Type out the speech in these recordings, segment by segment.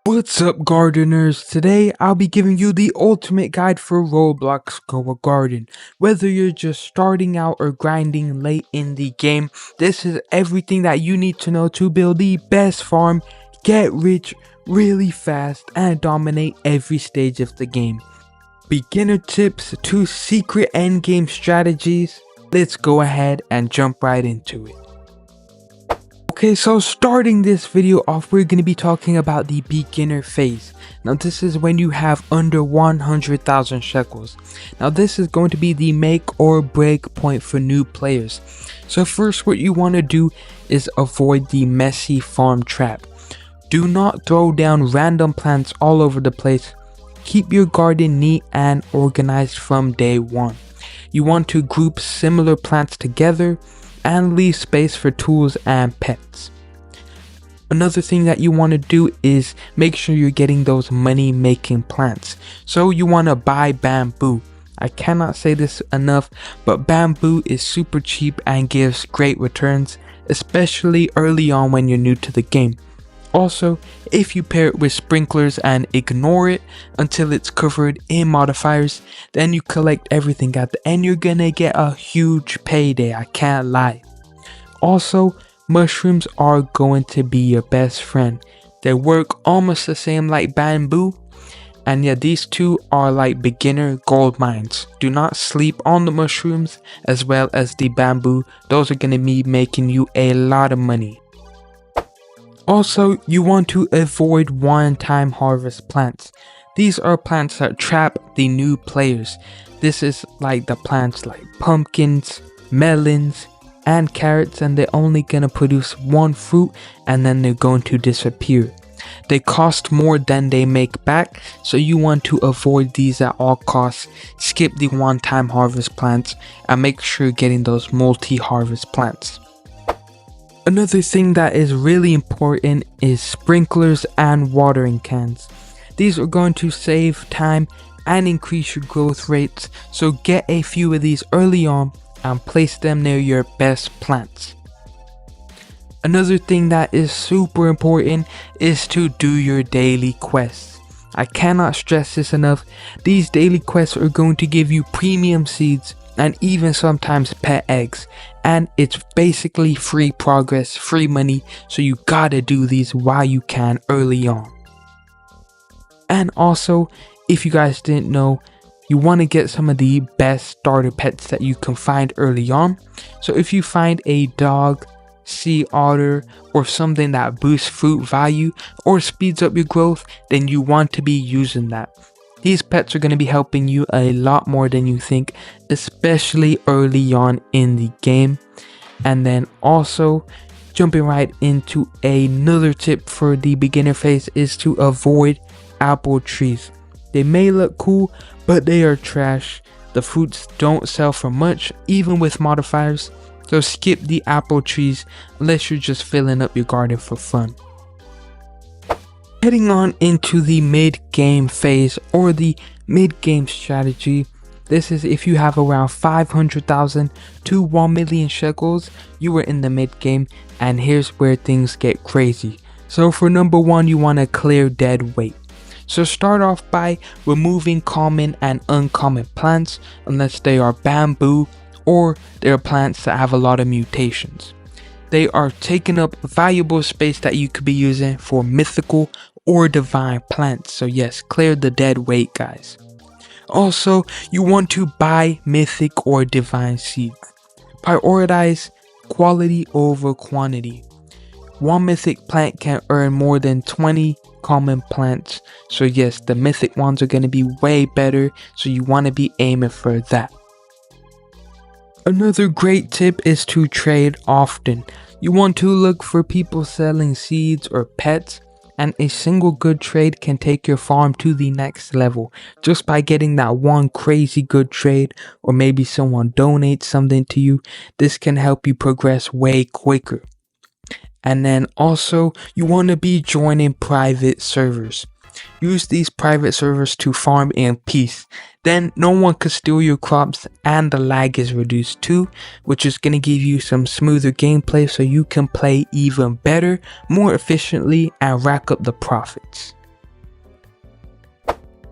What's up, gardeners? Today I'll be giving you the ultimate guide for Roblox Grow a Garden. Whether you're just starting out or grinding late in the game, this is everything that you need to know to build the best farm, get rich really fast, and dominate every stage of the game. Beginner tips to secret endgame strategies. Let's go ahead and jump right into it. Okay, so starting this video off, we're going to be talking about the beginner phase. Now this is when you have under 100,000 shekels. Now this is going to be the make or break point for new players. So first, what you want to do is avoid the messy farm trap. Do not throw down random plants all over the place. Keep your garden neat and organized from day one. You want to group similar plants together and leave space for tools and pets. Another thing that you want to do is make sure you're getting those money making plants. So you want to buy bamboo. I cannot say this enough, but bamboo is super cheap and gives great returns, especially early on when you're new to the game. Also, if you pair it with sprinklers and ignore it until it's covered in modifiers, then you collect everything at the end, you're gonna get a huge payday, I can't lie. Also, mushrooms are going to be your best friend. They work almost the same like bamboo, and yeah, these two are like beginner gold mines. Do not sleep on the mushrooms as well as the bamboo. Those are gonna be making you a lot of money. Also, you want to avoid one-time harvest plants. These are plants that trap the new players. This is like the plants like pumpkins, melons, and carrots, and they're only gonna produce one fruit and then they're going to disappear. They cost more than they make back, so you want to avoid these at all costs. Skip the one-time harvest plants and make sure you're getting those multi-harvest plants. Another thing that is really important is sprinklers and watering cans. These are going to save time and increase your growth rates, so get a few of these early on and place them near your best plants. Another thing that is super important is to do your daily quests. I cannot stress this enough. These daily quests are going to give you premium seeds and even sometimes pet eggs, and it's basically free progress, free money, so you gotta do these while you can early on. And also, if you guys didn't know, you want to get some of the best starter pets that you can find early on. So if you find a dog, sea otter, or something that boosts fruit value or speeds up your growth, then you want to be using that. These pets are going to be helping you a lot more than you think, especially early on in the game. And then also, jumping right into another tip for the beginner phase is to avoid apple trees. They may look cool, but they are trash. The fruits don't sell for much, even with modifiers. So skip the apple trees unless you're just filling up your garden for fun. Heading on into the mid-game phase or the mid-game strategy. This is if you have around 500,000 to 1 million shekels, you are in the mid-game, and here's where things get crazy. So for number one, you want to clear dead weight. So start off by removing common and uncommon plants unless they are bamboo or they are plants that have a lot of mutations. They are taking up valuable space that you could be using for mythical or divine plants. So yes, clear the dead weight, guys. Also, you want to buy mythic or divine seeds. Prioritize quality over quantity. One mythic plant can earn more than 20 common plants. So yes, the mythic ones are going to be way better. So you want to be aiming for that. Another great tip is to trade often. You want to look for people selling seeds or pets, and a single good trade can take your farm to the next level just by getting that one crazy good trade, or maybe someone donates something to you. This can help you progress way quicker. And then also, you want to be joining private servers. Use these private servers to farm in peace. Then no one could steal your crops and the lag is reduced too, which is going to give you some smoother gameplay so you can play even better, more efficiently, and rack up the profits.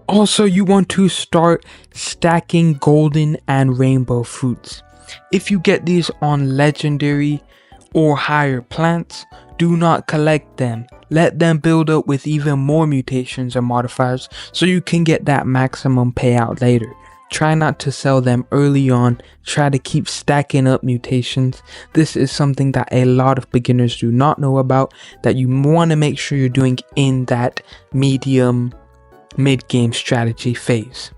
Also, you want to start stacking golden and rainbow fruits. If you get these on legendary or higher plants, do not collect them. Let them build up with even more mutations and modifiers so you can get that maximum payout later. Try not to sell them early on. Try to keep stacking up mutations. This is something that a lot of beginners do not know about, that you want to make sure you're doing in that mid-game strategy phase.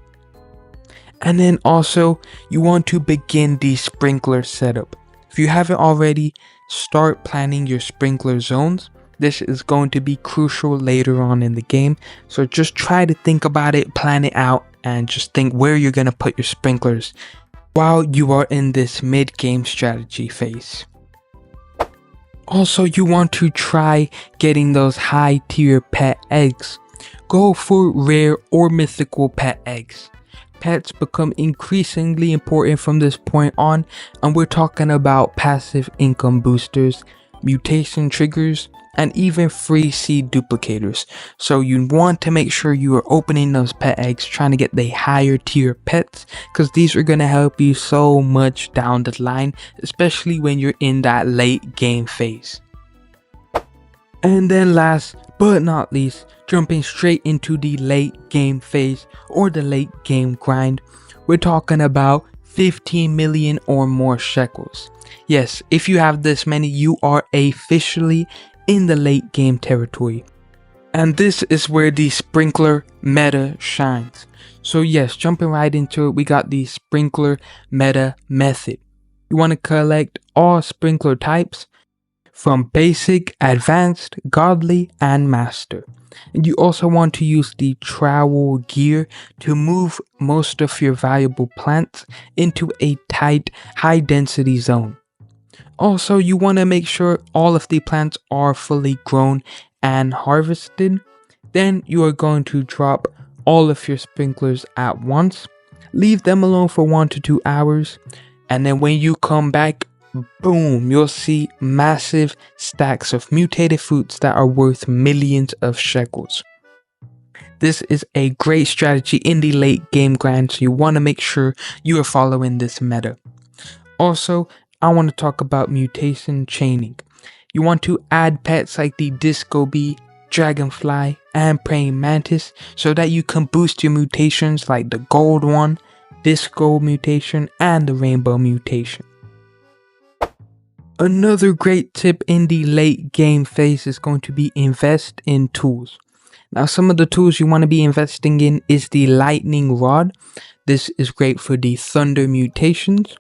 And then also, you want to begin the sprinkler setup. If you haven't already, start planning your sprinkler zones. This is going to be crucial later on in the game, so just try to think about it, plan it out, and just think where you're going to put your sprinklers while you are in this mid-game strategy phase. Also, you want to try getting those high tier pet eggs. Go for rare or mythical pet eggs. Pets become increasingly important from this point on, and we're talking about passive income boosters, mutation triggers, and even free seed duplicators. So you want to make sure you are opening those pet eggs, trying to get the higher tier pets, because these are going to help you so much down the line, especially when you're in that late game phase. And then last but not least, jumping straight into the late game phase or the late game grind, we're talking about 15 million or more shekels. Yes, if you have this many, you are officially in the late game territory. And this is where the sprinkler meta shines. So yes, jumping right into it, we got the sprinkler meta method. You want to collect all sprinkler types from basic, advanced, godly, and master. And you also want to use the trowel gear to move most of your valuable plants into a tight, high density zone. Also, you want to make sure all of the plants are fully grown and harvested. Then you are going to drop all of your sprinklers at once. Leave them alone for 1 to 2 hours. And then when you come back, boom, you'll see massive stacks of mutated fruits that are worth millions of shekels. This is a great strategy in the late game grind, so you want to make sure you are following this meta. Also, I want to talk about mutation chaining. You want to add pets like the disco bee, dragonfly, and praying mantis so that you can boost your mutations like the gold one, disco mutation, and the rainbow mutation. Another great tip in the late game phase is going to be invest in tools. Now, some of the tools you want to be investing in is the lightning rod. This is great for the thunder mutations.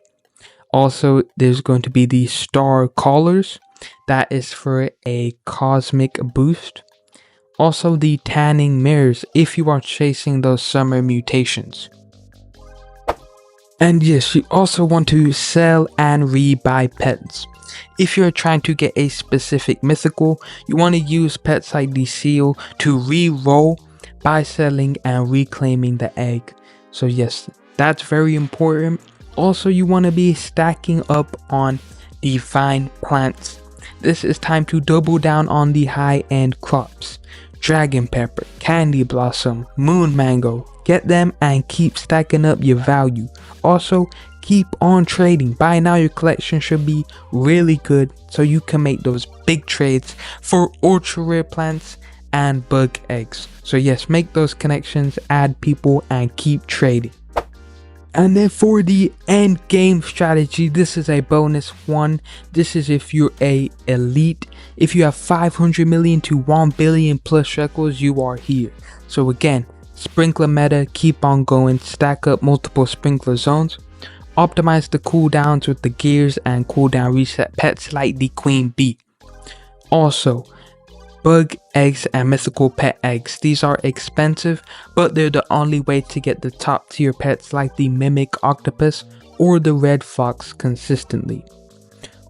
Also, there's going to be the star collars. That is for a cosmic boost. Also, the tanning mirrors if you are chasing those summer mutations. And yes, you also want to sell and rebuy pets. If you're trying to get a specific mythical, you want to use pets like the seal to re-roll by selling and reclaiming the egg. So yes, that's very important. Also, you want to be stacking up on divine plants. This is time to double down on the high-end crops. Dragon pepper, candy blossom, moon mango. Get them and keep stacking up your value. Also, keep on trading. By now your collection should be really good so you can make those big trades for ultra rare plants and bug eggs. So yes, make those connections, add people, and keep trading. And then for the end game strategy, this is a bonus one. This is if you're a elite. If you have 500 million to 1 billion plus shekels, you are here. So again, sprinkler meta, keep on going, stack up multiple sprinkler zones, optimize the cooldowns with the gears and cooldown reset pets like the queen bee. Also, bug eggs and mythical pet eggs. These are expensive, but they're the only way to get the top tier pets like the mimic octopus or the red fox consistently.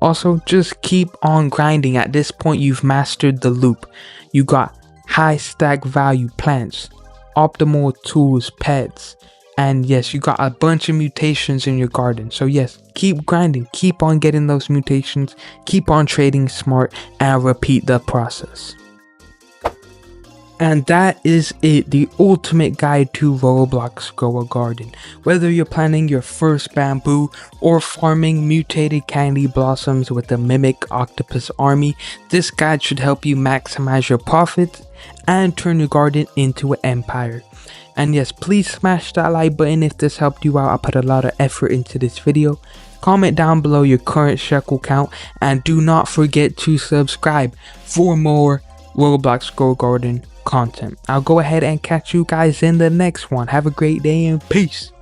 Also, just keep on grinding. At this point, you've mastered the loop. You got high stack value plants, optimal tools, pets, and yes, you got a bunch of mutations in your garden. So yes, keep grinding, keep on getting those mutations, keep on trading smart, and repeat the process. And that is it, the ultimate guide to Roblox Grow a Garden. Whether you're planting your first bamboo or farming mutated candy blossoms with the Mimic Octopus army, this guide should help you maximize your profits and turn your garden into an empire. And yes, please smash that like button if this helped you out. I put a lot of effort into this video. Comment down below your current shekel count and do not forget to subscribe for more Roblox Grow a Garden content. I'll go ahead and catch you guys in the next one. Have a great day and peace.